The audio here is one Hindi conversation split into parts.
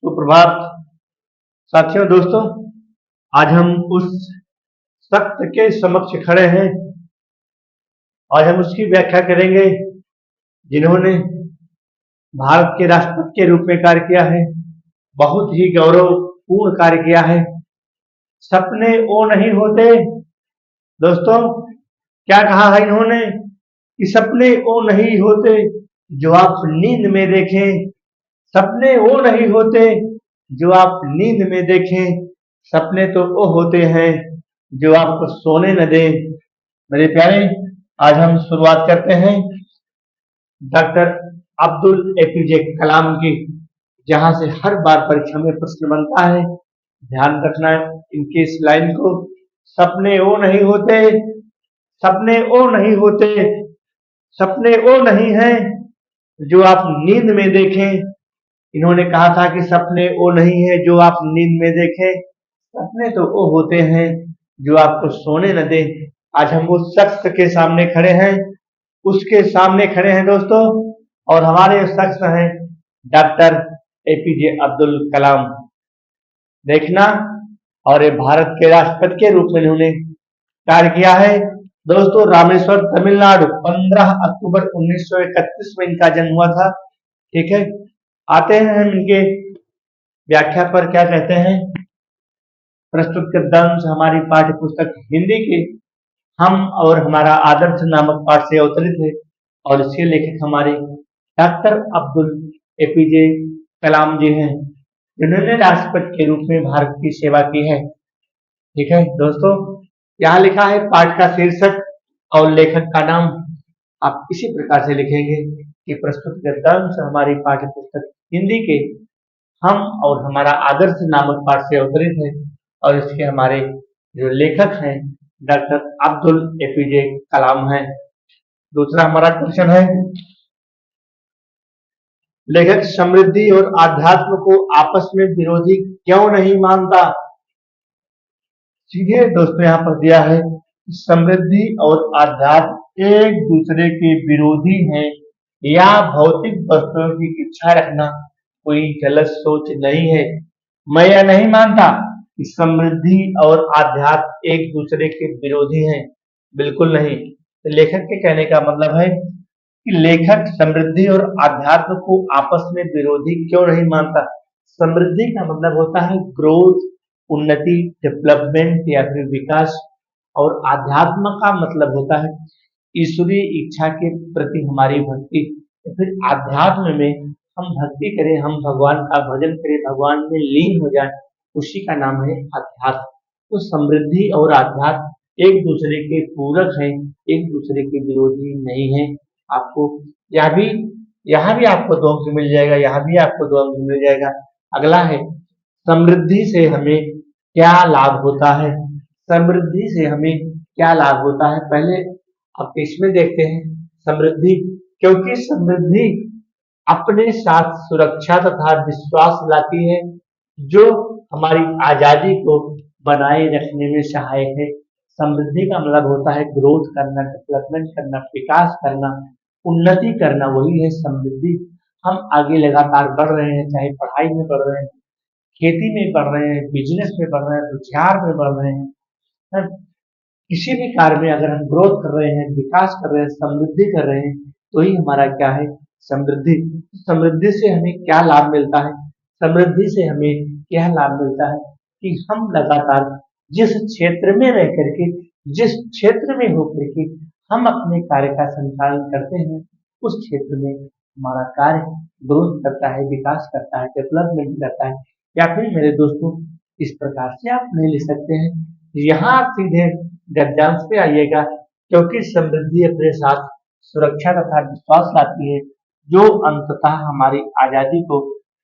सुप्रभात साथियों दोस्तों। आज हम उस सत्य के समक्ष खड़े हैं। आज हम उसकी व्याख्या करेंगे जिन्होंने भारत के राष्ट्रपति के रूप में कार्य किया है, बहुत ही गौरवपूर्ण कार्य किया है। सपने वो नहीं होते दोस्तों, क्या कहा है इन्होंने कि सपने वो नहीं होते जो आप नींद में देखें। सपने वो नहीं होते जो आप नींद में देखें, सपने तो वो होते हैं जो आपको सोने न दें। मेरे प्यारे, आज हम शुरुआत करते हैं डॉक्टर अब्दुल एपीजे कलाम की, जहां से हर बार परीक्षा में प्रश्न बनता है। ध्यान रखना है इनकी इस लाइन को। सपने वो नहीं होते, सपने वो नहीं होते, सपने वो नहीं है जो आप नींद में देखें। इन्होंने कहा था कि सपने वो नहीं है जो आप नींद में देखें, सपने तो वो होते हैं जो आपको सोने न दें। आज हम उस शख्स के सामने खड़े हैं, उसके सामने खड़े हैं दोस्तों, और हमारे शख्स हैं डॉक्टर एपीजे अब्दुल कलाम। देखना, और ये भारत के राष्ट्रपति के रूप में इन्होंने कार्य किया है दोस्तों। रामेश्वर तमिलनाडु 15 अक्टूबर 1931 में इनका जन्म हुआ था। ठीक है, आते हैं हम इनके व्याख्या पर। क्या कहते हैं? प्रस्तुत गद्यांश हमारी पाठ्य पुस्तक हिंदी के हम और हमारा आदर्श नामक पाठ से अवतरित है, और इसके लेखक हमारे डॉक्टर अब्दुल एपीजे कलाम जी हैं, जिन्होंने राष्ट्रपति के रूप में भारत की सेवा की है। ठीक है दोस्तों, यहाँ लिखा है पाठ का शीर्षक और लेखक का नाम। आप इसी प्रकार से लिखेंगे कि प्रस्तुत गद्यांश हमारी पाठ्य पुस्तक हिंदी के हम और हमारा आदर्श नामक पाठ से अवतरित है, और इसके हमारे जो लेखक हैं डॉक्टर अब्दुल एपीजे कलाम हैं। दूसरा हमारा क्वेश्चन है, लेखक समृद्धि और आध्यात्म को आपस में विरोधी क्यों नहीं मानता? सीधे दोस्तों यहाँ पर दिया है, समृद्धि और आध्यात्म एक दूसरे के विरोधी हैं, या भौतिक वस्तुओं की इच्छा रखना कोई गलत सोच नहीं है। मैं यह नहीं मानता कि समृद्धि और आध्यात्म एक दूसरे के विरोधी हैं, बिल्कुल नहीं। तो लेखक के कहने का मतलब है कि लेखक समृद्धि और आध्यात्म को आपस में विरोधी क्यों नहीं मानता। समृद्धि का मतलब होता है ग्रोथ, उन्नति, डेवलपमेंट या फिर विकास, और आध्यात्म का मतलब होता है ईश्वरीय इच्छा के प्रति हमारी भक्ति। या फिर आध्यात्म में हम भक्ति करें, हम भगवान का भजन करें, भगवान में लीन हो जाए, उसी का नाम है अध्यात्म। तो समृद्धि और अध्यात्म एक दूसरे के पूरक हैं, एक दूसरे के विरोधी नहीं है। आपको यहाँ भी आपको 2 अंक मिल जाएगा, यहाँ भी आपको 2 अंक मिल जाएगा। अगला है, समृद्धि से हमें क्या लाभ होता है? समृद्धि से हमें क्या लाभ होता है? पहले अब इसमें देखते हैं समृद्धि, क्योंकि समृद्धि अपने साथ सुरक्षा तथा विश्वास लाती है, जो हमारी आजादी को बनाए रखने में सहायक है। समृद्धि का मतलब होता है ग्रोथ करना, डेवलपमेंट करना, विकास करना, उन्नति करना, वही है समृद्धि। हम आगे लगातार बढ़ रहे हैं, चाहे पढ़ाई में बढ़ रहे हैं, खेती में बढ़ रहे हैं, बिजनेस में बढ़ रहे हैं, रोजगार में बढ़ रहे हैं, है? किसी भी कार्य में अगर हम ग्रोथ कर रहे हैं, विकास कर रहे हैं, समृद्धि कर रहे हैं, तो ही हमारा क्या है? समृद्धि। समृद्धि से हमें क्या लाभ मिलता है? समृद्धि से हमें क्या लाभ मिलता है कि हम लगातार जिस क्षेत्र में रह करके, जिस क्षेत्र में होकर के हम अपने कार्य का संचालन करते हैं, उस क्षेत्र में हमारा कार्य ग्रोथ करता है, विकास करता है, डेवलपमेंट करता है। या फिर मेरे दोस्तों, इस प्रकार से आप नहीं लिख सकते हैं, यहाँ आप सीधे गद्यांश पे आइएगा, क्योंकि समृद्धि अपने साथ सुरक्षा तथा विश्वास लाती है, जो अंततः हमारी आजादी को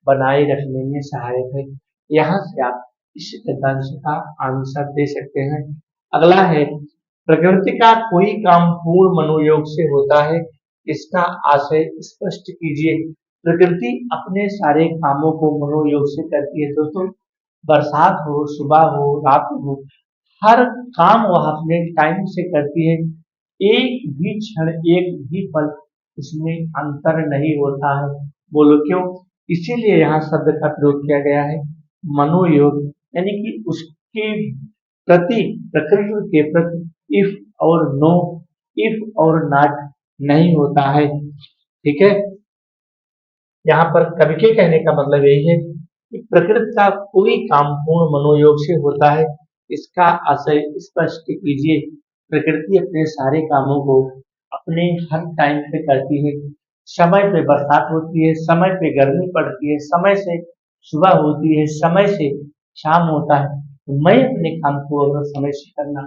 बनाए रखने में सहायक है। यहाँ से आप इस गद्यांश का आंसर दे सकते हैं। अगला है, प्रकृति का कोई काम पूर्ण मनोयोग से होता है, इसका आशय स्पष्ट कीजिए। प्रकृति अपने सारे कामों को मनोयोग से करती है दोस्तों। बरसात हो, सुबह हो, रात हो, हर काम वह अपने टाइम से करती है। एक भी क्षण, एक भी पल उसमें अंतर नहीं होता है। बोलो क्यों? इसीलिए यहाँ शब्द का प्रयोग किया गया है मनोयोग, यानी कि उसके प्रति, प्रकृति के प्रति इफ और नो, इफ और नॉट नहीं होता है। ठीक है, यहाँ पर कवि के कहने का मतलब यही है कि प्रकृति का कोई काम पूर्ण मनोयोग से होता है। इसका आशय स्पष्ट कीजिए। प्रकृति अपने सारे कामों को अपने हर टाइम पे करती है। समय पे बरसात होती है, समय पे गर्मी पड़ती है, समय से सुबह होती है, समय से शाम होता है। तो मैं अपने काम को अगर समय से करना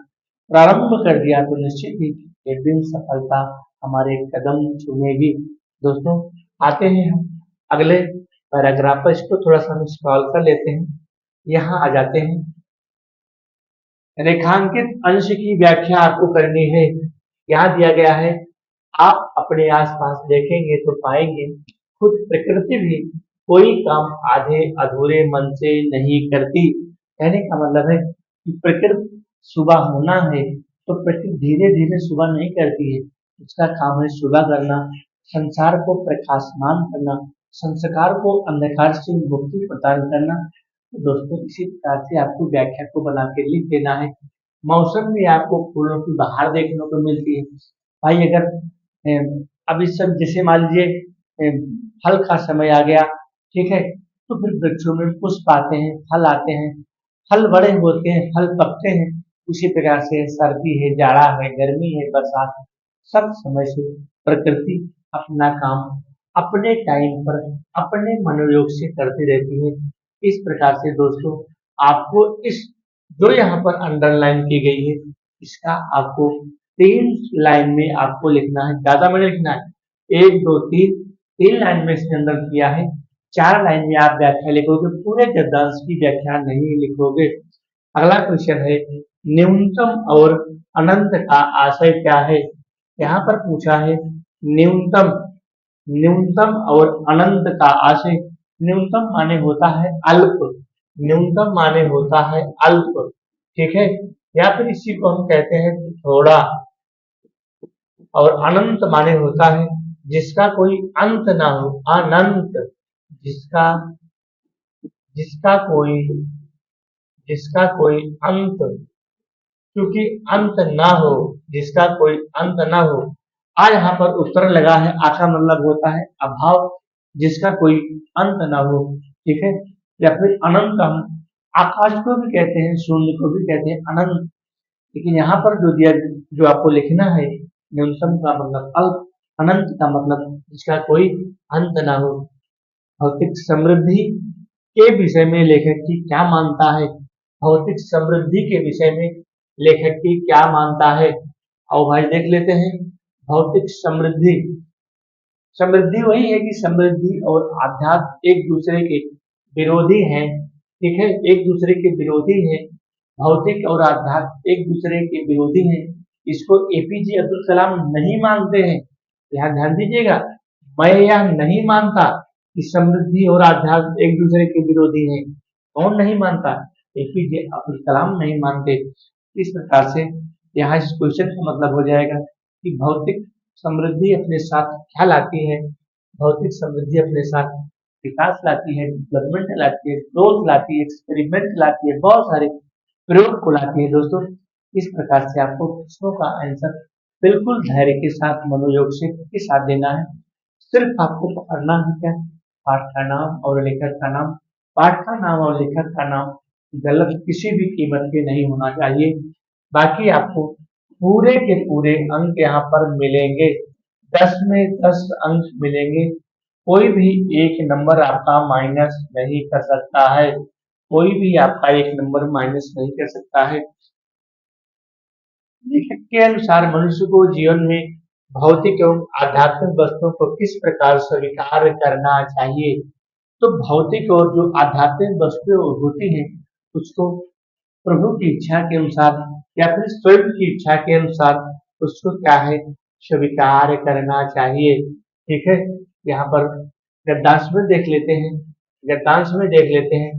प्रारंभ कर दिया तो निश्चित ही एक दिन सफलता हमारे कदम चूमेगी। दोस्तों, आते हैं हम अगले पैराग्राफ पर। इसको थोड़ा सा हम स्क्रॉल कर लेते हैं, यहाँ आ जाते हैं। रेखांकित अंश की व्याख्या आपको करनी है। यहाँ दिया गया है, आप अपने आसपास देखेंगे तो पाएंगे खुद प्रकृति भी कोई काम आधे अधूरे मन से नहीं करती। कहने का मतलब है कि प्रकृति सुबह होना है तो प्रकृति धीरे धीरे सुबह नहीं करती है। उसका काम है सुबह करना, संसार को प्रकाशमान करना, संस्कार को अंधकार से मुक्ति प्रदान करना। तो दोस्तों, इसी प्रकार से आपको व्याख्या को बना के लिख देना है। मौसम में आपको फूलों की बहार देखने को मिलती है। भाई अगर अब इस सब जैसे मान लीजिए फल का समय आ गया, ठीक है, तो फिर वृक्षों में पुष्प आते हैं, फल आते हैं, फल बड़े होते हैं, फल पकते हैं। उसी प्रकार से सर्दी है, जाड़ा है, गर्मी है, बरसात है, सब समय से प्रकृति अपना काम अपने टाइम पर अपने मनोयोग से करती रहती है। इस प्रकार से दोस्तों, आपको इस जो यहाँ पर अंडरलाइन की गई है, इसका आपको 3 लाइन में आपको लिखना है, ज्यादा में लिखना है। 1 2 3, 3 लाइन में इसके अंदर किया है। 4 लाइन में आप व्याख्या लिखोगे, पूरे गद्यांश की व्याख्या नहीं लिखोगे। अगला क्वेश्चन है, न्यूनतम और अनंत का आशय क्या है। यहाँ पर पूछा है न्यूनतम, न्यूनतम और अनंत का आशय। न्यूनतम माने होता है अल्प, न्यूनतम माने होता है अल्प, ठीक है, या फिर इसी को हम कहते हैं थोड़ा। और अनंत माने होता है जिसका कोई अंत ना हो, अनंत, जिसका जिसका कोई जिसका कोई अंत, क्योंकि अंत ना हो, जिसका कोई अंत ना हो। आ यहाँ पर उत्तर लगा है, आ का मतलब होता है अभाव, जिसका कोई अंत ना हो, ठीक है। या फिर अनंत, हम आकाश को भी कहते हैं, शून्य को भी कहते हैं अनंत। लेकिन यहाँ पर जो दिया, जो आपको लिखना है, न्यूनतम का मतलब अल्प, अनंत का मतलब जिसका कोई अंत ना हो। भौतिक समृद्धि के विषय में लेखक की क्या मानता है। भौतिक समृद्धि के विषय में लेखक की क्या मानता है, और भाई देख लेते हैं। भौतिक समृद्धि, समृद्धि वही है कि समृद्धि और आध्यात्म एक दूसरे के विरोधी हैं, ठीक है, एक दूसरे के विरोधी हैं। भौतिक और आध्यात्म एक दूसरे के विरोधी हैं। इसको एपीजे अब्दुल कलाम नहीं मानते हैं। यहाँ ध्यान दीजिएगा, मैं यह नहीं मानता कि समृद्धि और आध्यात्म एक दूसरे के विरोधी हैं। कौन नहीं मानता? एपीजे अब्दुल कलाम नहीं मानते। इस प्रकार से यहाँ इस क्वेश्चन का मतलब हो जाएगा कि भौतिक समृद्धि अपने साथ क्या लाती है। भौतिक समृद्धि अपने साथ विकास लाती है, डेवलपमेंट लाती है, ग्रोथ लाती है, एक्सपेरिमेंट लाती है, बहुत सारे प्रयोग को लाती है। दोस्तों, इस प्रकार से आपको प्रश्नों का आंसर बिल्कुल धैर्य के साथ, मनोयोग से के साथ देना है। सिर्फ आपको पकड़ना है क्या, पाठ का नाम और लेखक का नाम। पाठ का नाम और लेखक का नाम गलत किसी भी कीमत के नहीं होना चाहिए। बाकी आपको पूरे के पूरे अंक यहाँ पर मिलेंगे, 10 में 10 अंक मिलेंगे। कोई भी एक नंबर आपका माइनस नहीं कर सकता है, कोई भी आपका एक नंबर माइनस नहीं कर सकता है। लेखक के अनुसार मनुष्य को जीवन में भौतिक एवं आध्यात्मिक वस्तुओं को किस प्रकार स्वीकार करना चाहिए। तो भौतिक और जो आध्यात्मिक वस्तुएं होती हैं, उसको प्रभु की इच्छा के अनुसार या फिर स्वयं की इच्छा के अनुसार उसको क्या है, स्वीकार करना चाहिए, ठीक है। यहाँ पर गद्यांश में देख लेते हैं, गद्यांश में देख लेते हैं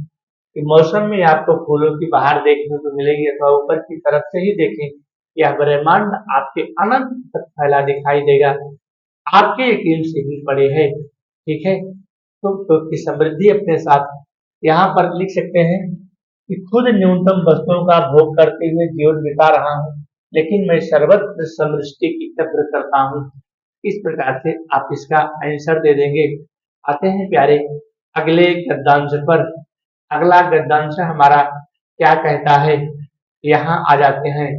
कि मौसम में आपको फूलों की बहार देखने को मिलेगी, अथवा ऊपर की तरफ से ही देखें, यह ब्रह्मांड आपके अनंत तक फैला दिखाई देगा, आपके यकीन से भी बड़े है, ठीक है। सुख की समृद्धि अपने साथ। यहाँ पर लिख सकते हैं कि खुद न्यूनतम वस्तुओं का भोग करते हुए जीवन बिता रहा हूँ, लेकिन मैं सर्वत्र समृद्धि की कद्र करता हूँ। इस प्रकार से आप इसका आंसर दे देंगे। आते हैं प्यारे अगले गद्यांश पर। अगला गद्यांश हमारा क्या कहता है, यहाँ आ जाते हैं।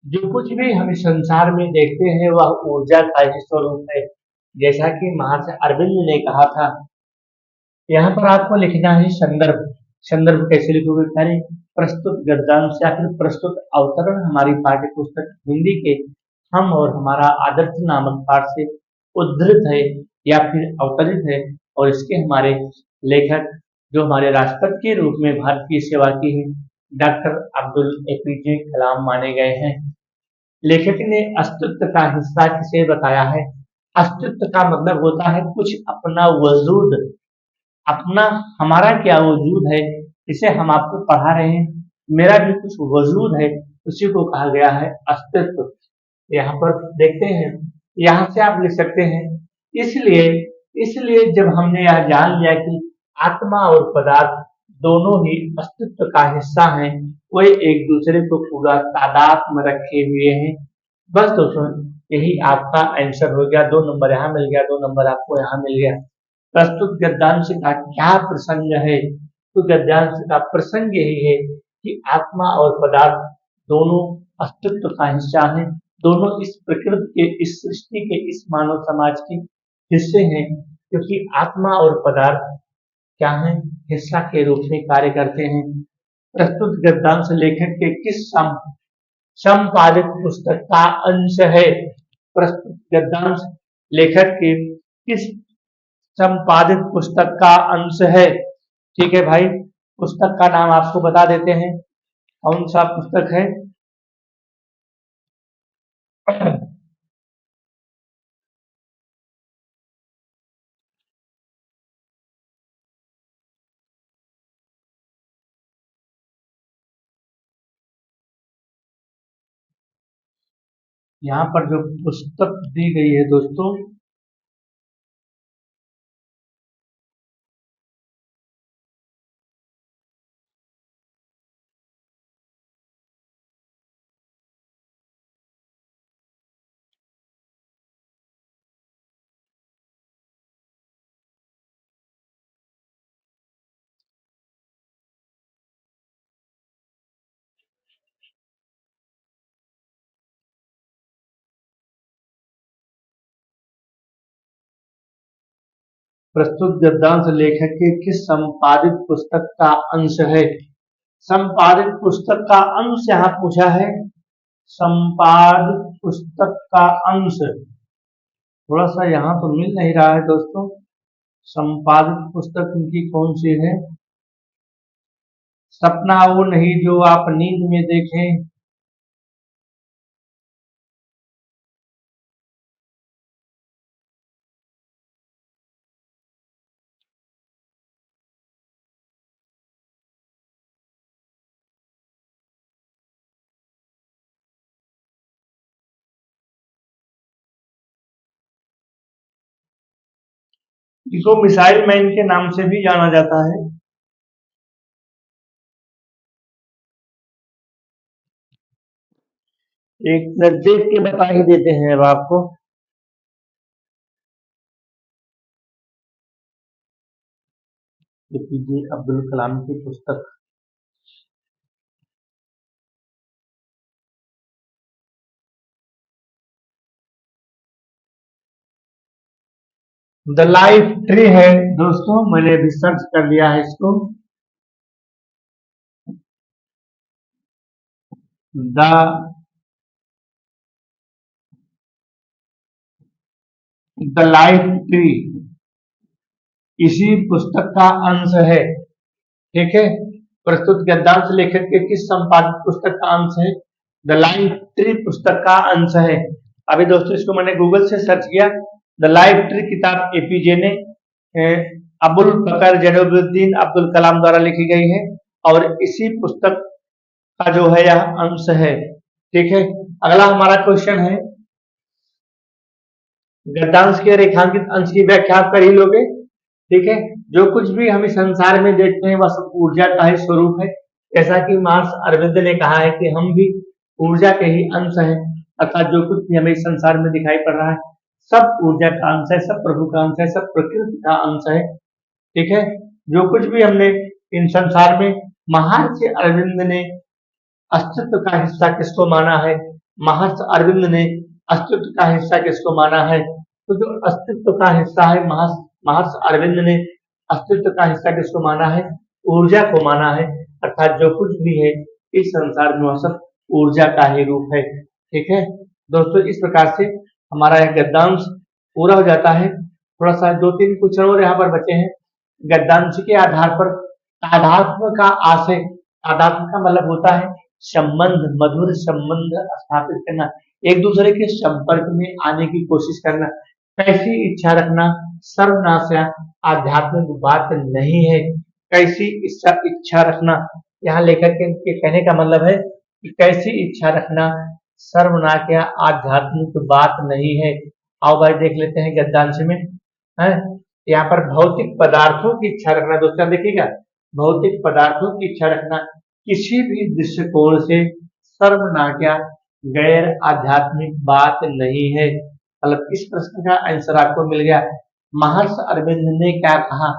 जो कुछ भी हम इस संसार में देखते हैं वह ऊर्जा का ही स्वरूप है, जैसा कि महर्षि अरविंद ने कहा था। यहाँ पर आपको लिखना है संदर्भ। संदर्भ कैसे लिखोगे प्यारे? प्रस्तुत गद्यांश या फिर प्रस्तुत अवतरण हमारी पाठ्य पुस्तक हिंदी के हम और हमारा आदर्श नामक पाठ से उद्धृत है या फिर अवतरित है, और इसके हमारे लेखक जो हमारे राष्ट्रपति के रूप में भारत की सेवा की है, डॉक्टर अब्दुल एपीजे कलाम माने गए हैं। लेखक ने अस्तित्व का हिस्सा किसे बताया है? अस्तित्व का मतलब होता है कुछ अपना वजूद, अपना हमारा क्या वजूद है, इसे हम आपको पढ़ा रहे हैं, मेरा भी कुछ वजूद है, उसी को कहा गया है अस्तित्व। यहाँ पर देखते हैं, यहाँ से आप लिख सकते हैं, इसलिए इसलिए जब हमने यह जान लिया कि आत्मा और पदार्थ दोनों ही अस्तित्व का हिस्सा हैं, वे एक दूसरे को पूरा तादाद में रखे हुए हैं। बस दोस्तों यही आपका आंसर हो गया। 2 नंबर यहाँ मिल गया, 2 नंबर आपको यहाँ मिल गया। प्रस्तुत गद्यांश का क्या प्रसंग है? तो गद्यांश का प्रसंग यही है कि आत्मा और पदार्थ दोनों अस्तित्व का हिस्सा हैं, दोनों इस प्रकृति के, इस सृष्टि के, इस मानव समाज के हिस्से हैं, क्योंकि आत्मा और पदार्थ क्या है? हिस्सा के रूप में कार्य करते हैं। प्रस्तुत गद्यांश लेखक के किस संपादित पुस्तक का अंश है? प्रस्तुत गद्यांश लेखक के किस संपादित पुस्तक का अंश है? ठीक है भाई, पुस्तक का नाम आपको बता देते हैं, कौन सा पुस्तक है। यहाँ पर जो पुस्तक दी गई है दोस्तों, प्रस्तुत गद्यांश लेखक के किस संपादित पुस्तक का अंश है? संपादित पुस्तक का अंश यहाँ पूछा है। संपादित पुस्तक का अंश थोड़ा सा यहाँ तो मिल नहीं रहा है दोस्तों। संपादित पुस्तक इनकी कौन सी है? सपना वो नहीं जो आप नींद में देखें। इसको मिसाइल मैन के नाम से भी जाना जाता है। एक मिनट देख के बता ही देते हैं अब आपको। एपीजे अब्दुल कलाम की पुस्तक। द लाइफ ट्री है दोस्तों, मैंने अभी सर्च कर लिया है इसको। द लाइफ ट्री इसी पुस्तक का अंश है। ठीक है, प्रस्तुत गद्यांश लेखक के किस संपादित पुस्तक का अंश है? द लाइफ ट्री पुस्तक का अंश है। अभी दोस्तों इसको मैंने गूगल से सर्च किया। द लाइफ ट्री किताब एपीजे ने अबुल बकर जैनुद्दीन अब्दुल कलाम द्वारा लिखी गई है, और इसी पुस्तक का जो है यह अंश है। ठीक है, अगला हमारा क्वेश्चन है, गद्यांश के रेखांकित अंश की व्याख्या आप कर ही लोगे। ठीक है, जो कुछ भी हम इस संसार में देखते हैं वह सब ऊर्जा का ही स्वरूप है। जैसा कि मार्क्स अरविंद ने कहा है कि हम भी ऊर्जा के ही अंश हैं, अर्थात जो कुछ भी हमें इस संसार में दिखाई पड़ रहा है सब ऊर्जा का अंश है, सब प्रभु का अंश है, सब प्रकृति का अंश है। ठीक है, जो कुछ भी हमने इन संसार में, महर्षि अरविंद ने अस्तित्व का हिस्सा किसको माना है, महर्षि अरविंद ने अस्तित्व का हिस्सा किसको माना है, तो जो अस्तित्व का हिस्सा है, महर्षि अरविंद ने अस्तित्व का हिस्सा किसको माना है, ऊर्जा को माना है। अर्थात जो कुछ भी है इस संसार में वह सब ऊर्जा का ही रूप है। ठीक है दोस्तों, इस प्रकार से हमारा यह गद्यांश पूरा हो जाता है। थोड़ा सा 2-3 क्वेश्चन और यहाँ पर बचे हैं। गद्यांश के आधार पर तादात्म्य का आशय, तादात्म्य का मतलब होता है संबंध, मधुर संबंध स्थापित करना, एक दूसरे के संपर्क में आने की कोशिश करना। कैसी इच्छा रखना सर्वनाश या आध्यात्मिक बात नहीं है। कैसी इच्छा रखना, यहाँ लेखक के कहने का मतलब है कि कैसी इच्छा रखना सर्वनाश या आध्यात्मिक बात नहीं है। आओ भाई देख लेते हैं गद्यांश में है। यहाँ पर भौतिक पदार्थों की इच्छा रखना, दोस्तों देखिएगा, भौतिक पदार्थों की इच्छा रखना किसी भी दृष्टिकोण से सर्वनाट्या गैर आध्यात्मिक बात नहीं है। मतलब इस प्रश्न का आंसर आपको मिल गया। महर्षि अरविंद ने क्या कहा,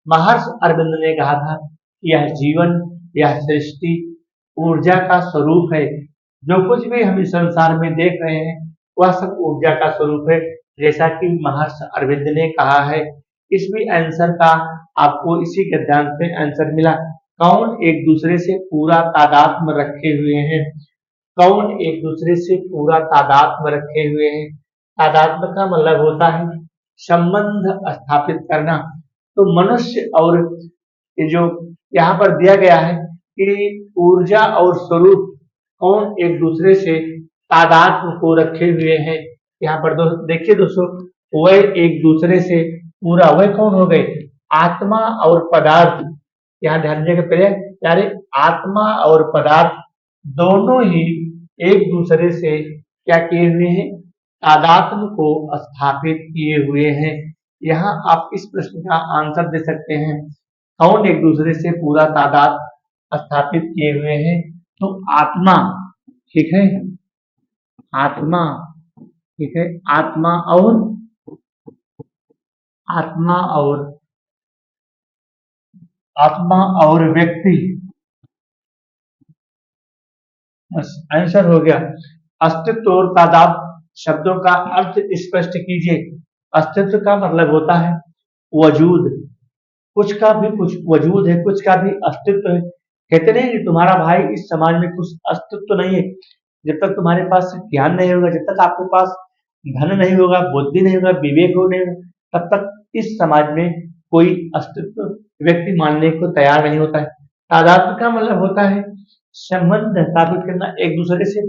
महर्षि अरविंद ने कहा था कि यह जीवन, यह सृष्टि ऊर्जा का स्वरूप है। जो कुछ भी हम इस संसार में देख रहे हैं वह सब ऊर्जा का स्वरूप है, जैसा कि महर्षि अरविंद ने कहा है। इस भी आंसर का आपको इसी गद्यांश में आंसर मिला। कौन एक दूसरे से पूरा तादात्म्य रखे हुए हैं, कौन एक दूसरे से पूरा तादात्म्य रखे हुए हैं। तादात्म्य का मतलब होता है संबंध स्थापित करना। तो मनुष्य और ये जो यहाँ पर दिया गया है कि ऊर्जा और स्वरूप कौन एक दूसरे से तादात्म्य को रखे हुए हैं। यहाँ पर देखिए दोस्तों, वह एक दूसरे से पूरा, वह कौन हो गए, आत्मा और पदार्थ। यहाँ ध्यान दीजिएगा पहले यारे, आत्मा और पदार्थ दोनों ही एक दूसरे से क्या किए हुए हैं, तादात्म्य को स्थापित किए हुए हैं। यहाँ आप इस प्रश्न का आंसर दे सकते हैं, कौन एक दूसरे से पूरा तादात्म्य स्थापित किए हुए हैं। तो आत्मा, ठीक है, आत्मा, ठीक है, आत्मा और व्यक्ति, आंसर हो गया। अस्तित्व और तादाद शब्दों का अर्थ स्पष्ट कीजिए। अस्तित्व का मतलब होता है वजूद, कुछ का भी कुछ वजूद है, कुछ का भी अस्तित्व है। कहते नहीं कि तुम्हारा भाई इस समाज में कुछ अस्तित्व नहीं है। जब तक तुम्हारे पास ज्ञान नहीं होगा, जब तक आपके पास धन नहीं होगा, बुद्धि नहीं होगा, विवेक हो नहीं होगा, तब तक इस समाज में कोई अस्तित्व व्यक्ति मानने को तैयार नहीं होता है। तादात्म्य का मतलब होता है संबंध स्थापित करना, एक दूसरे से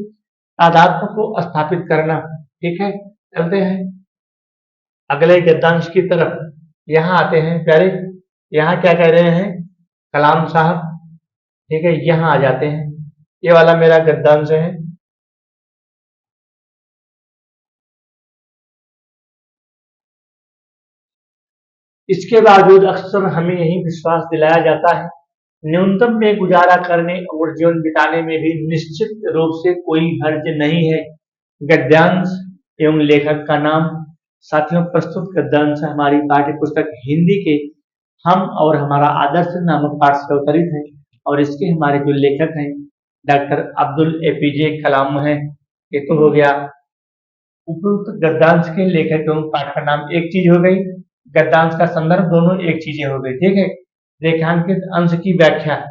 तादात्म्य को स्थापित करना। ठीक है, चलते हैं अगले गद्यांश की तरफ। यहाँ आते हैं प्यारे, यहाँ क्या कह रहे हैं कलाम साहब, ठीक है, यहाँ आ जाते हैं। ये वाला मेरा गद्यांश है। इसके बावजूद अक्सर हमें यही विश्वास दिलाया जाता है, न्यूनतम में गुजारा करने और जीवन बिताने में भी निश्चित रूप से कोई हर्ज नहीं है। गद्यांश एवं लेखक का नाम। साथियों, प्रस्तुत गद्यांश हमारी पाठ्य पुस्तक हिंदी के हम और हमारा आदर्श नामक पाठ से अवतरित है और इसके हमारे जो लेखक हैं डॉक्टर अब्दुल एपीजे कलाम है। ये तो हो गया उपयुक्त गद्यांश के लेखक एवं पाठ का नाम, एक चीज हो गई, गद्यांश का संदर्भ, दोनों एक चीजें हो गई। ठीक है, रेखांकित अंश की व्याख्या,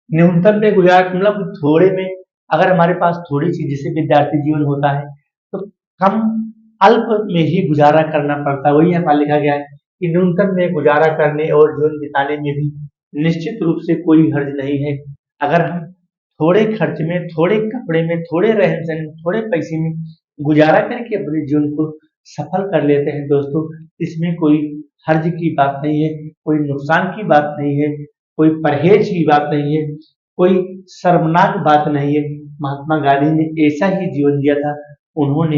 न्यूनतम में गुजारा मतलब थोड़े में, अगर हमारे पास थोड़ी चीज जैसे विद्यार्थी जीवन होता है तो कम अल्प में ही गुजारा करना पड़ता है। वही यहाँ पर लिखा गया है कि न्यूनतम में गुजारा करने और जीवन बिताने में भी निश्चित रूप से कोई हर्ज नहीं है। अगर हम थोड़े खर्च में, थोड़े कपड़े में, थोड़े रहन सहन, थोड़े पैसे में गुजारा करके अपने जीवन को सफल कर लेते हैं दोस्तों, इसमें कोई हर्ज की बात नहीं है, कोई नुकसान की बात नहीं है, कोई परहेज की बात नहीं है। कोई शर्मनाक बात नहीं है। महात्मा गांधी ने ऐसा ही जीवन जिया था। उन्होंने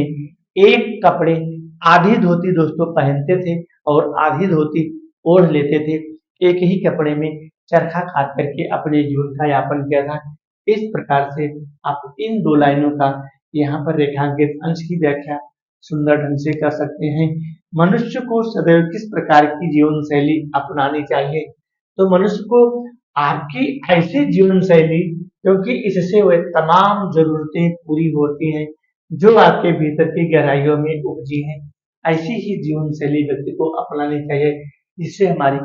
एक कपड़े, आधी धोती दोस्तों पहनते थे और आधी धोती ओढ़ लेते थे। एक ही कपड़े में चरखा काट करके अपने जीवन का यापन किया था। इस प्रकार से आप इन दो लाइनों का यहाँ पर रेखांकित अंश की व्याख्या सुंदर ढंग से कर सकते हैं। मनुष्य को सदैव किस प्रकार की जीवन शैली अपनानी चाहिए? तो मनुष्य को आपकी ऐसी जीवन शैली, क्योंकि इससे वह तमाम जरूरतें पूरी होती हैं जो आपके भीतर की गहराइयों में उपजी हैं। ऐसी ही जीवन शैली व्यक्ति को अपनानी चाहिए जिससे हमारी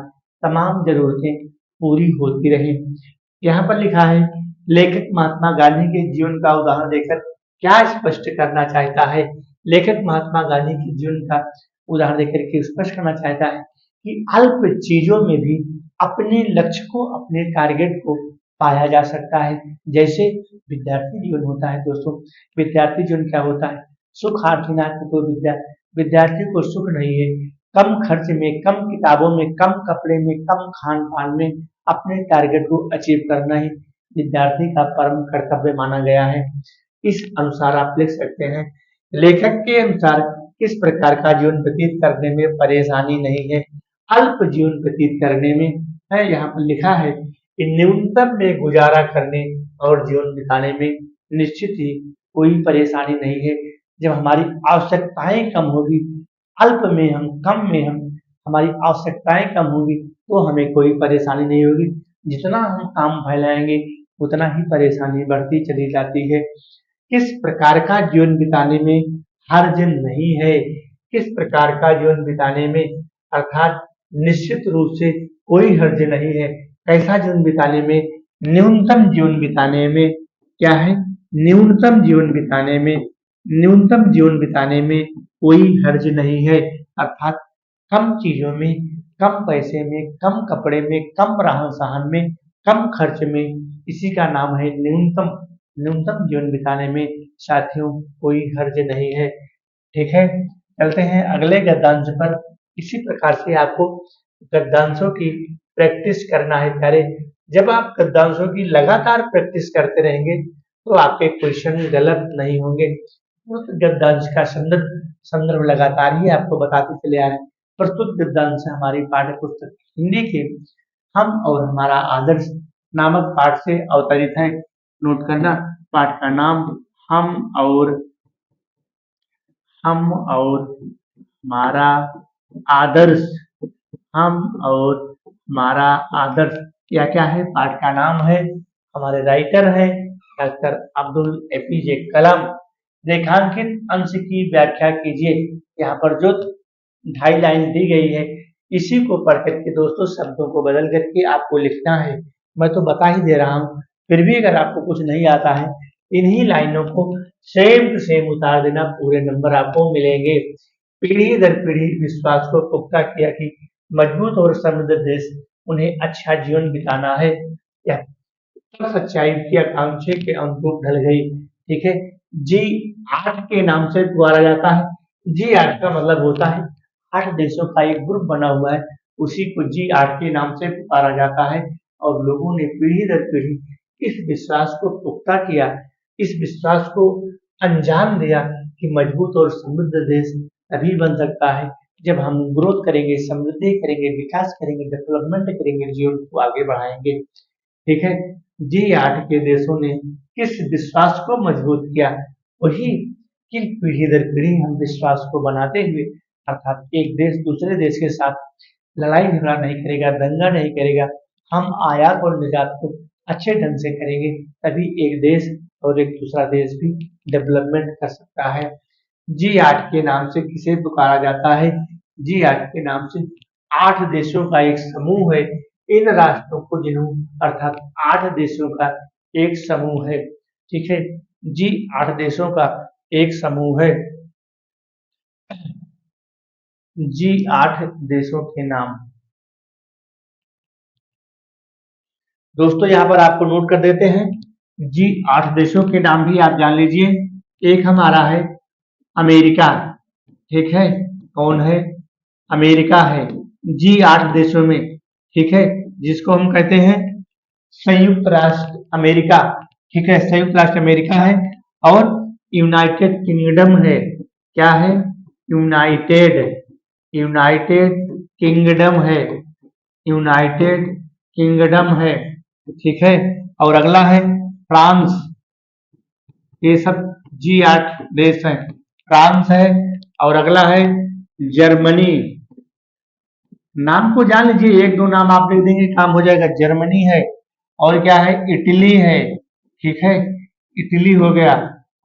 तमाम जरूरतें पूरी होती रहें। यहाँ पर लिखा है, लेखक महात्मा गांधी के जीवन का उदाहरण देकर क्या स्पष्ट करना चाहता है? लेखक महात्मा गांधी के जीवन का उदाहरण देकर के स्पष्ट करना चाहता है कि अल्प चीजों में भी अपने लक्ष्य को, अपने टारगेट को पाया जा सकता है। जैसे विद्यार्थी जीवन होता है दोस्तों, विद्यार्थी जीवन क्या होता है? सुख आठिनाथ तो विद्या, विद्यार्थी को सुख नहीं है। कम खर्च में, कम किताबों में, कम कपड़े में, कम खान पान में अपने टारगेट को अचीव करना ही विद्यार्थी का परम कर्तव्य माना गया है। इस अनुसार आप लिख सकते हैं, लेखक के अनुसार किस प्रकार का जीवन व्यतीत करने में परेशानी नहीं है? अल्प जीवन व्यतीत करने में है। यहाँ पर लिखा है कि न्यूनतम में गुजारा करने और जीवन बिताने में निश्चित ही कोई परेशानी नहीं है। जब हमारी आवश्यकताएं कम होगी, अल्प में हम, कम में हम, हमारी आवश्यकताएं कम होगी तो हमें कोई परेशानी नहीं होगी। जितना हम काम फैलाएंगे उतना ही परेशानी बढ़ती चली जाती है। किस प्रकार का जीवन बिताने में हर्ज नहीं है? किस प्रकार का जीवन बिताने में, अर्थात निश्चित रूप से कोई हर्ज नहीं है। कैसा जीवन बिताने में? न्यूनतम जीवन बिताने में। क्या है? न्यूनतम जीवन बिताने में, न्यूनतम जीवन बिताने में कोई हर्ज नहीं है। अर्थात कम चीजों में, कम पैसे में, कम कपड़े में, कम रहन सहन में, कम खर्च में, इसी का नाम है न्यूनतम। न्यूनतम जीवन बिताने में साथियों कोई हर्ज नहीं है। ठीक है, चलते हैं अगले गद्यांश पर। इसी प्रकार से आपको गद्यांशों की प्रैक्टिस करना है प्यारे। जब आप गद्यांशों की लगातार प्रैक्टिस करते रहेंगे तो आपके क्वेश्चन गलत नहीं होंगे। उस गद्यांश का संदर्भ संदर्भ लगातार ही आपको बताते चले आ रहे हैं। प्रस्तुत गद्यांश हमारी पाठ्य पुस्तक हिंदी के हम और हमारा आदर्श नामक पाठ से अवतरित है। नोट करना, पाठ का नाम हम और हमारा आदर्श, हम और हमारा आदर्श। क्या क्या है? पाठ का नाम है, हमारे राइटर है डॉक्टर अब्दुल एपीजे कलाम। रेखांकित अंश की व्याख्या कीजिए। यहाँ पर जो 2.5 लाइन दी गई है इसी को पढ़ करके दोस्तों शब्दों को बदल करके आपको लिखना है। मैं तो बता ही दे रहा हूँ, फिर भी अगर आपको कुछ नहीं आता है इन्हीं लाइनों को सेम टू सेम उतार देना, पूरे नंबर आपको मिलेंगे। पीढ़ी दर पीढ़ी विश्वास को पुख्ता किया कि मजबूत और समृद्ध देश उन्हें अच्छा जीवन बिताना है। यह सच्चाई की आकांक्षा के अनुरूप ढल गई। ठीक है, G8 के नाम से पुकारा जाता है। G8 का मतलब होता है 8 देशों का एक ग्रुप बना हुआ है, उसी को G8 के नाम से पुकारा जाता है। और लोगों ने पीढ़ी दर पीढ़ी इस विश्वास को पुख्ता किया, इस विश्वास को अंजाम दिया कि मजबूत और समृद्ध देश तभी बन सकता है जब हम ग्रोथ करेंगे, समृद्धि करेंगे, विकास करेंगे, डेवलपमेंट करेंगे, जीवन को आगे बढ़ाएंगे। ठीक है, G8 के देशों ने किस विश्वास को मजबूत किया? वही कि पीढ़ी दर पीढ़ी हम विश्वास को बनाते हुए, अर्थात एक देश दूसरे देश के साथ लड़ाई झगड़ा नहीं करेगा, दंगा नहीं करेगा, हम आयात और निर्यात को अच्छे ढंग से करेंगे, तभी एक देश और एक दूसरा देश भी डेवलपमेंट कर सकता है। G8 के नाम से किसे पुकारा जाता है? G8 के नाम से 8 देशों का एक समूह है। इन राष्ट्रों को जिन्हों, अर्थात 8 देशों का एक समूह है। ठीक है, G8 देशों का एक समूह है। G8 देशों के नाम दोस्तों यहाँ पर आपको नोट कर देते हैं। G8 देशों के नाम भी आप जान लीजिए। एक हमारा है अमेरिका। ठीक है, कौन है? अमेरिका है G8 देशों में। ठीक है, जिसको हम कहते हैं संयुक्त राष्ट्र अमेरिका, ठीक है, संयुक्त राष्ट्र अमेरिका है। और यूनाइटेड किंगडम है, क्या है, यूनाइटेड, यूनाइटेड किंगडम है, यूनाइटेड किंगडम है, ठीक है। और अगला है फ्रांस, ये सब G8 देश हैं, फ्रांस है। और अगला है जर्मनी, नाम को जान लीजिए, एक दो नाम आप लिख देंगे काम हो जाएगा। जर्मनी है, और क्या है, इटली है, ठीक है, इटली हो गया।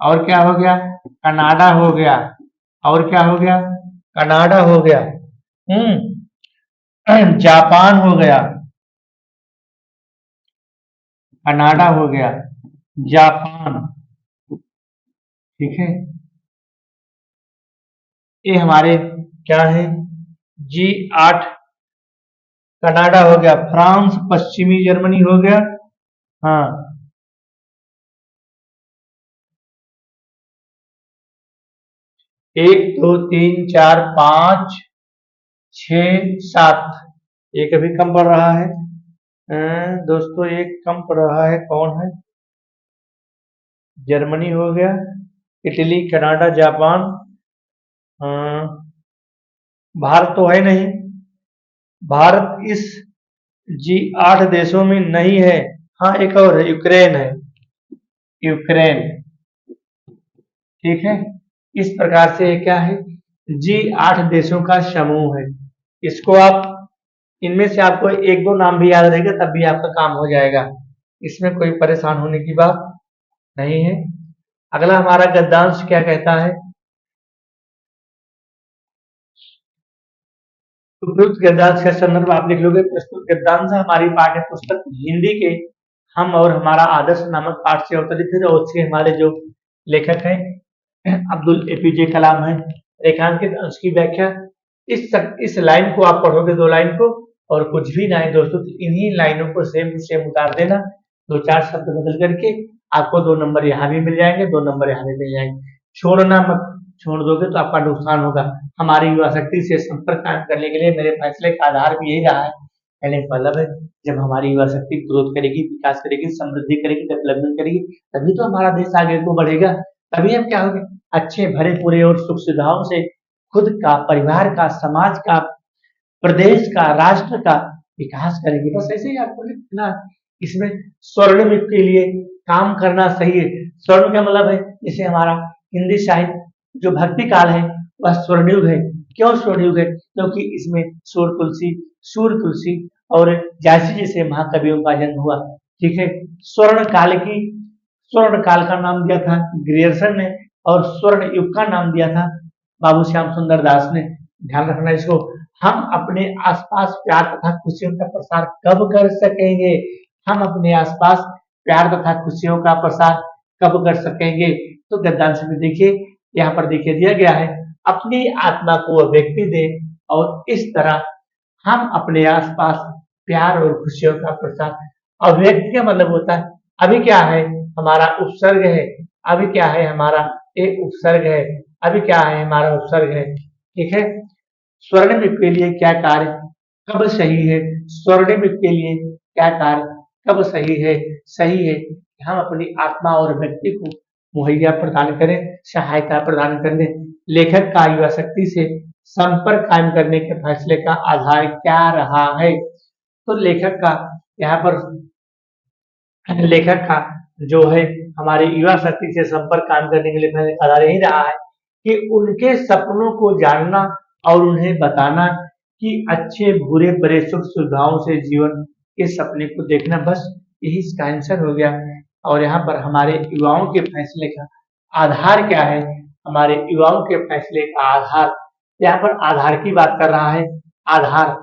और क्या हो गया, कनाडा हो गया। और क्या हो गया, कनाडा हो गया। जापान हो गया, कनाडा हो गया, जापान, ठीक है। ये हमारे क्या है, G8, कनाडा हो गया, फ्रांस, पश्चिमी जर्मनी हो गया। हाँ, 1 2 3 4 5 6 7, एक अभी कम पड़ रहा है। दोस्तों एक कम पड़ रहा है, कौन है, जर्मनी हो गया, इटली, कनाडा, जापान, भारत तो है नहीं, भारत इस G8 देशों में नहीं है। हाँ, एक और है, यूक्रेन है, यूक्रेन, ठीक है। इस प्रकार से क्या है, G8 देशों का समूह है। इसको आप, इनमें से आपको एक दो नाम भी याद रहेगा तब भी आपका काम हो जाएगा, इसमें कोई परेशान होने की बात नहीं है। अगला हमारा गद्यांश क्या कहता है, उपयुक्त गद्यांश का संदर्भ आप लिख लोगे। प्रस्तुत गद्यांश हमारी पाठ्य पुस्तक हिंदी के हम और हमारा आदर्श नामक पाठ से अवतरित है, और उसके हमारे जो लेखक हैं अब्दुल APJ कलाम है। रेखांकित अंश की व्याख्या, इस लाइन को आप पढ़ोगे, दो लाइन को, और कुछ भी ना है दोस्तों, तो इन्हीं लाइनों को सेम टू सेम उतार देना, दो चार शब्द बदल करके, आपको 2 नंबर यहाँ भी मिल जाएंगे, 2 नंबर यहाँ भी मिल जाएंगे। छोड़ना मत, छोड़ दोगे तो आपका नुकसान होगा। हमारी युवा शक्ति से संपर्क कायम करने के लिए मेरे फैसले का आधार भी यही रहा है। कहने का मतलब है, जब हमारी युवा शक्ति ग्रोथ करेगी, विकास करेगी, समृद्धि करेगी, डेवलपमेंट करेगी, तभी तो हमारा देश आगे को बढ़ेगा। तभी हम क्या होंगे, अच्छे भरे पूरे और सुख सुविधाओं से खुद का, परिवार का, समाज का, प्रदेश का, राष्ट्र का विकास करेंगे। बस ऐसे ही आपको लिखना, इसमें स्वर्णिम युग के लिए काम करना सही है। स्वर्ण का मतलब है, जैसे हमारा हिंदी साहित्य जो भक्ति काल है वह स्वर्णयुग है। क्यों स्वर्णयुग है, क्योंकि इसमें सूर्य तुलसी और झांसी जैसे महाकवियों का जन्म हुआ, ठीक है। स्वर्ण काल की, स्वर्ण काल का नाम दिया था ग्रियर्सन ने, और स्वर्ण युग का नाम दिया था बाबू श्याम सुंदर दास ने। ध्यान रखना इसको। हम अपने आसपास प्यार तथा खुशियों का प्रसार कब कर सकेंगे, हम अपने आसपास प्यार तथा खुशियों का प्रसार कब कर सकेंगे, तो गद्यांश में देखिए, यहाँ पर देखिए दिया गया है, अपनी आत्मा को अभिव्यक्ति दे, और इस तरह हम अपने आसपास प्यार और खुशियों का प्रसार। अभिव्यक्ति का मतलब होता है, अभी क्या है, हमारा उपसर्ग है, अभी क्या है, हमारा एक उपसर्ग है, अभी क्या है, हमारा उपसर्ग है, ठीक है। स्वर्णिम युग के लिए क्या कार्य कब सही है, स्वर्णिम युग के लिए क्या कार्य कब सही है, सही है कि हम अपनी आत्मा और व्यक्ति को मुहैया प्रदान करें, सहायता प्रदान करने। लेखक का युवा शक्ति से संपर्क कायम करने के फैसले का आधार क्या रहा है, तो लेखक का यहाँ पर, लेखक का जो है हमारे युवा शक्ति से संपर्क कायम करने के लिए आधार यही रहा है कि उनके सपनों को जानना और उन्हें बताना, कि अच्छे बुरे बड़े सुख सुविधाओं से जीवन के सपने को देखना, बस यही इसका आंसर हो गया। और यहाँ पर हमारे युवाओं के फैसले का आधार क्या है, हमारे युवाओं के फैसले का आधार, यहाँ पर आधार की बात कर रहा है, आधार,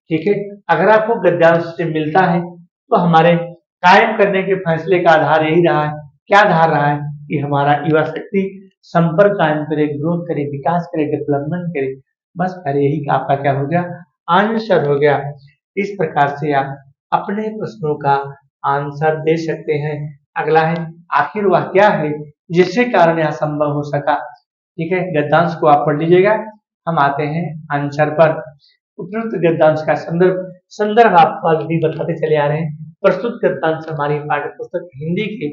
ठीक है। अगर आपको गद्यांश से मिलता है तो हमारे कायम करने के फैसले का आधार यही रहा है, क्या आधार रहा है, कि हमारा युवा शक्ति संपर्क कायम करे, ग्रोथ करे, विकास करे, डेवलपमेंट करे, बस फिर यही आपका क्या हो गया, आंसर हो गया। इस प्रकार से आप अपने प्रश्नों का आंसर दे सकते हैं। अगला है, आखिर वह क्या है जिसके कारण यह संभव हो सका, ठीक है। गद्यांश को आप पढ़ लीजिएगा, हम आते हैं आंसर पर। उपयुक्त गद्यांश का संदर्भ, संदर्भ आपको अभी बताते चले आ रहे हैं। प्रस्तुत गद्यांश हमारी पाठ्य पुस्तक हिंदी के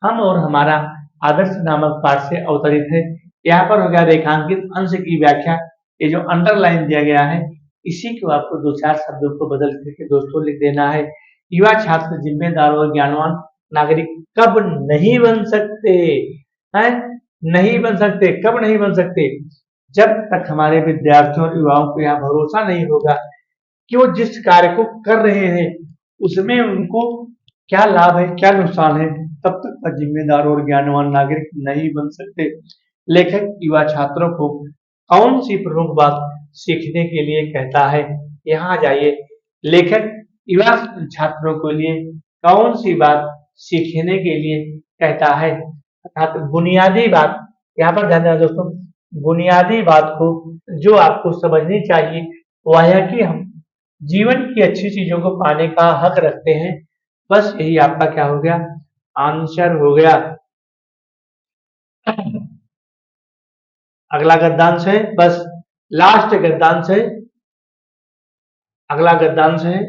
हम और हमारा आदर्श नामक पाठ से अवतरित है। यहाँ पर हो गया रेखांकित अंश की व्याख्या। ये जो अंडरलाइन दिया गया है इसी को आपको दो चार शब्दों को बदल करके दोस्तों लिख देना है। युवा छात्र जिम्मेदार और ज्ञानवान नागरिक कब नहीं बन सकते हैं? नहीं बन सकते। कब नहीं बन सकते? जब तक हमारे विद्यार्थियों और युवाओं को यह भरोसा नहीं होगा कि वो जिस कार्य को कर रहे हैं उसमें उनको क्या लाभ है क्या नुकसान है, तब तक वह जिम्मेदार और ज्ञानवान नागरिक नहीं बन सकते। लेखक युवा छात्रों को कौन सी प्रमुख बात सीखने के लिए कहता है? यहाँ जाइए। लेखक युवा छात्रों के लिए कौन सी बात सीखने के लिए कहता है? अर्थात बुनियादी बात, यहाँ पर ध्यान देना दोस्तों, बुनियादी बात को जो आपको समझनी चाहिए वह है कि हम जीवन की अच्छी चीजों को पाने का हक रखते हैं। बस यही आपका क्या हो गया? आंसर हो गया। अगला गद्यांश है, बस लास्ट गद्यांश है। अगला गद्यांश है,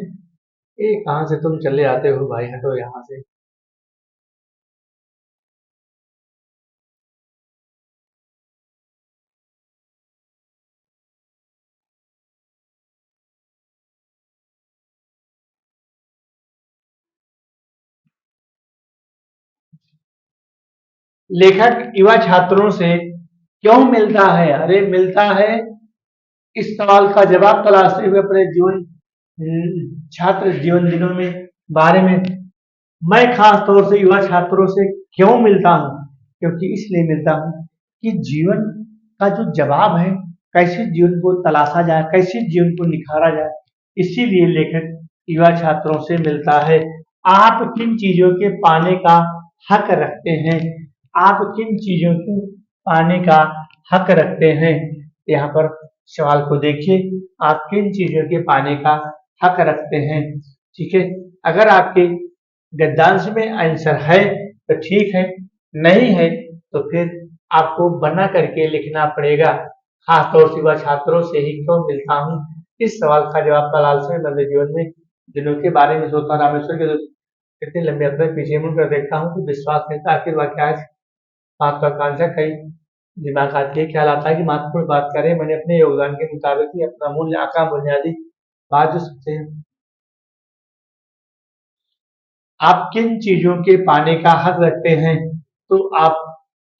ये कहां से तुम चले आते हो भाई, हटो यहां से। लेखक युवा छात्रों से क्यों मिलता है? अरे मिलता है, इस सवाल का जवाब तलाशते हुए अपने जीवन छात्र जीवन दिनों में बारे में मैं खास तौर से युवा छात्रों से क्यों मिलता हूँ? क्योंकि इसलिए मिलता हूँ कि जीवन का जो जवाब है, कैसे जीवन को तलाशा जाए, कैसे जीवन को निखारा जाए, इसीलिए लेखक युवा छात्रों से मिलता है। आप किन चीजों के पाने का हक रखते हैं? आप किन चीजों को पाने का हक रखते हैं? यहाँ पर सवाल को देखिए, आप किन चीजों के पाने का हक रखते हैं? ठीक है, अगर आपके गद्यांश में आंसर है तो ठीक है, नहीं है तो फिर आपको बना करके लिखना पड़ेगा। खासतौर से युवा छात्रों से ही क्यों मिलता हूँ, इस सवाल का जवाब तलाश में मैं अपने जीवन में दिनों के बारे में सोचता रामेश्वर के कितनी लंबी यात्रा पीछे मुड़ कर देखता हूँ तो विश्वास नहीं था आखिर वह क्या है। महत्वाकांक्षा कई दिमाग आती है, ख्याल आता है कि महत्वपूर्ण बात करें, मैंने अपने योगदान के मुताबिक ही अपना मूल्य आका बुनियादी बात जो सबसे आप किन चीजों के पाने का हक रखते हैं? तो आप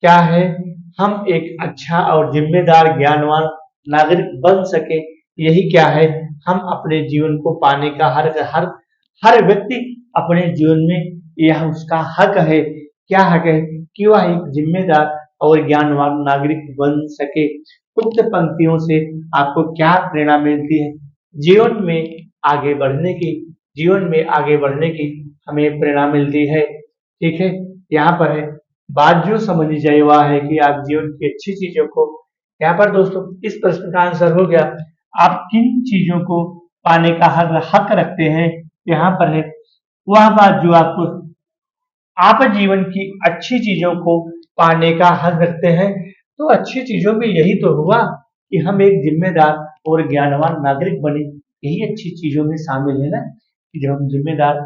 क्या है, हम एक अच्छा और जिम्मेदार ज्ञानवान नागरिक बन सके, यही क्या है, हम अपने जीवन को पाने का हर हर हर व्यक्ति अपने जीवन में यह उसका हक है। क्या हक है? कि वह एक जिम्मेदार और ज्ञानवान नागरिक बन सके। उक्त पंक्तियों से आपको क्या प्रेरणा मिलती है? जीवन में आगे बढ़ने की, जीवन में आगे बढ़ने की हमें प्रेरणा मिलती है। ठीक है, यहाँ पर है बात जो समझनी चाहिए वह है कि आप जीवन की अच्छी चीजों को, यहाँ पर दोस्तों इस प्रश्न का आंसर हो गया, आप किन चीजों को पाने का हक रखते हैं। यहाँ पर है वह बात जो आपको, आप जीवन की अच्छी चीजों को पाने का हक रखते हैं, तो अच्छी चीजों में यही तो हुआ कि हम एक जिम्मेदार और ज्ञानवान नागरिक बने। यही अच्छी चीजों में शामिल है ना, कि जब हम जिम्मेदार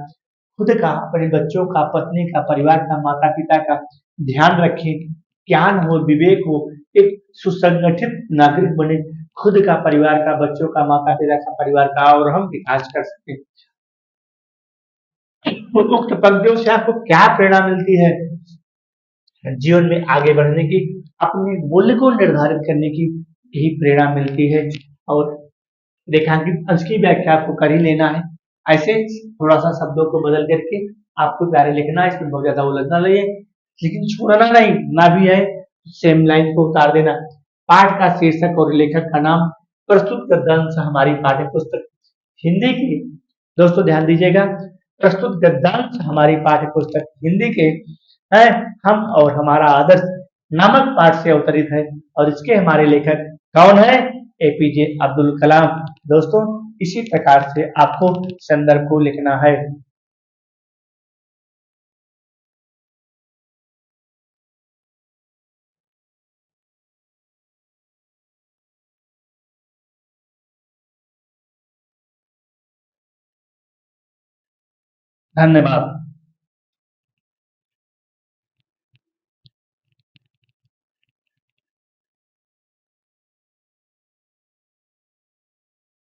खुद का, अपने बच्चों का, पत्नी का, परिवार का, माता पिता का ध्यान रखें, ज्ञान हो, विवेक हो, एक सुसंगठित नागरिक बने, खुद का, परिवार का, बच्चों का, माता पिता का, परिवार का, और हम विकास कर सकें। तो उक्त पंक्तियों से आपको क्या प्रेरणा मिलती है? जीवन में आगे बढ़ने की, अपने मूल्य को निर्धारित करने की यही प्रेरणा मिलती है। और रेखांकित अंश की व्याख्या आपको कर ही लेना है। ऐसे थोड़ा सा शब्दों को बदल करके आपको प्यारे लिखना है, इसमें बहुत ज्यादा उलझना नहीं है, लेकिन छोड़ना नहीं, ना भी है सेम लाइन को उतार देना। पाठ का शीर्षक और लेखक का नाम, प्रस्तुत गद्यांश हमारी पाठ्य पुस्तक हिंदी की, दोस्तों ध्यान दीजिएगा, प्रस्तुत गद्यांश हमारी पाठ्य पुस्तक हिंदी के है, हम और हमारा आदर्श नामक पाठ से अवतरित है, और इसके हमारे लेखक कौन है? एपीजे अब्दुल कलाम। दोस्तों इसी प्रकार से आपको संदर्भ को लिखना है। धन्यवाद।